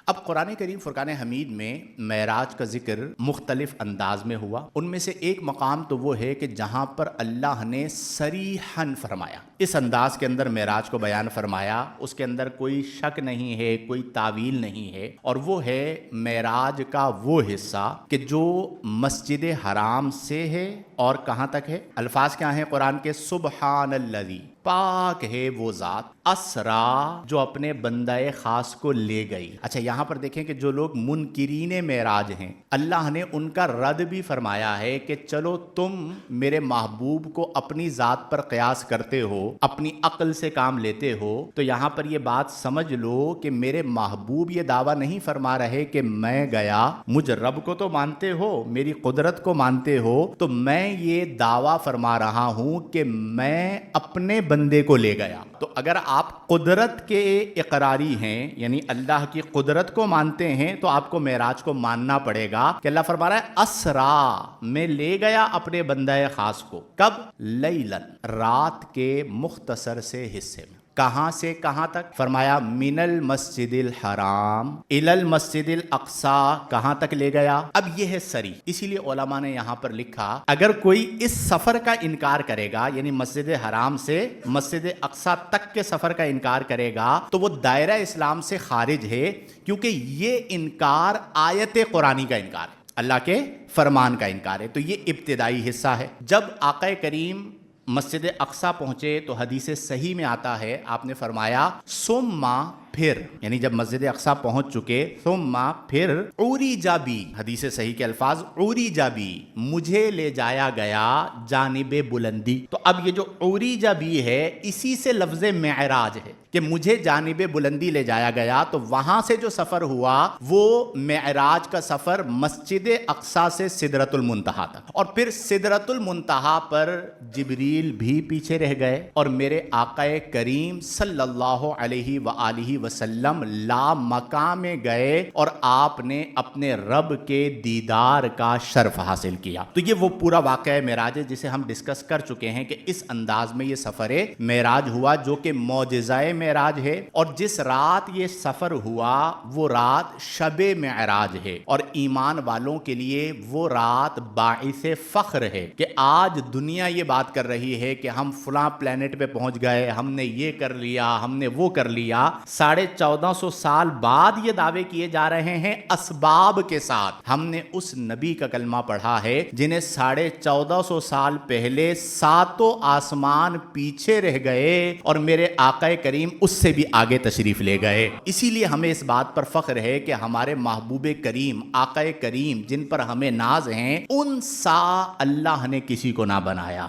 اب قرآن کریم فرقان حمید میں معراج کا ذکر مختلف انداز میں ہوا. ان میں سے ایک مقام تو وہ ہے کہ جہاں پر اللہ نے صریحاً فرمایا, اس انداز کے اندر معراج کو بیان فرمایا, اس کے اندر کوئی شک نہیں ہے, کوئی تعویل نہیں ہے, اور وہ ہے معراج کا وہ حصہ کہ جو مسجد حرام سے ہے اور کہاں تک ہے. الفاظ کیا ہیں قرآن کے؟ سبحان الذی, پاک ہے وہ ذات, اسرا, جو اپنے بندہ خاص کو لے گئی. اچھا یہاں پر دیکھیں کہ جو لوگ منکرین معراج ہیں, اللہ نے ان کا رد بھی فرمایا ہے کہ چلو تم میرے محبوب کو اپنی ذات پر قیاس کرتے ہو, اپنی عقل سے کام لیتے ہو, تو یہاں پر یہ بات سمجھ لو کہ میرے محبوب یہ دعویٰ نہیں فرما رہے کہ میں گیا, مجھ رب کو تو مانتے ہو, میری قدرت کو مانتے ہو, تو میں یہ دعویٰ فرما رہا ہوں کہ میں اپنے بندے کو لے گیا. تو اگر آپ قدرت کے اقراری ہیں, یعنی اللہ کی قدرت کو مانتے ہیں, تو آپ کو معراج کو ماننا پڑے گا کہ اللہ فرما رہا ہے اسرا, میں لے گیا اپنے بندہ خاص کو. کب؟ لیلن, رات کے مختصر سے حصے میں. کہاں سے کہاں تک؟ فرمایا من المسجد الحرام الی المسجد الاقصی, کہاں تک لے گیا؟ اب یہ ہے سری. اسی لیے علماء نے یہاں پر لکھا اگر کوئی اس سفر کا انکار کرے گا, یعنی مسجد حرام سے مسجد اقصی تک کے سفر کا انکار کرے گا, تو وہ دائرہ اسلام سے خارج ہے, کیونکہ یہ انکار آیت قرآنی کا انکار ہے, اللہ کے فرمان کا انکار ہے. تو یہ ابتدائی حصہ ہے. جب آقا کریم مسجد اقصی پہنچے تو حدیث صحیح میں آتا ہے, آپ نے فرمایا ثم, پھر, یعنی جب مسجد اقصی پہنچ چکے, ثم, پھر, عریج بی, حدیث صحیح کے الفاظ, عریج بی, مجھے لے جایا گیا جانب بلندی. تو اب یہ جو عریج بی ہے اسی سے لفظ معراج ہے کہ مجھے جانب بلندی لے جایا گیا. تو وہاں سے جو سفر ہوا وہ معراج کا سفر مسجد اقصی سے سدرۃ المنتہا تک, اور پھر سدرۃ المنتہا پر جبریل بھی پیچھے رہ گئے, اور میرے آقا کریم صلی اللہ علیہ وآلہ وسلم لا مقام میں گئے اور آپ نے اپنے رب کے دیدار کا شرف حاصل کیا. تو یہ وہ پورا واقعہ معراج ہے جسے ہم ڈسکس کر چکے ہیں کہ اس انداز میں یہ سفر معراج ہوا, جو کہ معجزہ معراج ہے. اور جس رات یہ سفر ہوا وہ رات شب معراج ہے, اور ایمان والوں کے لیے وہ رات باعث فخر ہے کہ آج دنیا یہ بات کر رہی ہے کہ ہم فلاں پلانٹ پہ پہنچ گئے, ہم نے یہ کر لیا, ہم نے وہ کر لیا. 1450 سال بعد یہ دعوے کیے جا رہے ہیں اسباب کے ساتھ. ہم نے اس نبی کا کلمہ پڑھا ہے جنہیں 1450 سال پہلے ساتوں آسمان پیچھے رہ گئے اور میرے آقا کریم اس سے بھی آگے تشریف لے گئے. اسی لیے ہمیں اس بات پر فخر ہے کہ ہمارے محبوب کریم آقا کریم جن پر ہمیں ناز ہیں, ان سا اللہ نے کسی کو نہ بنایا.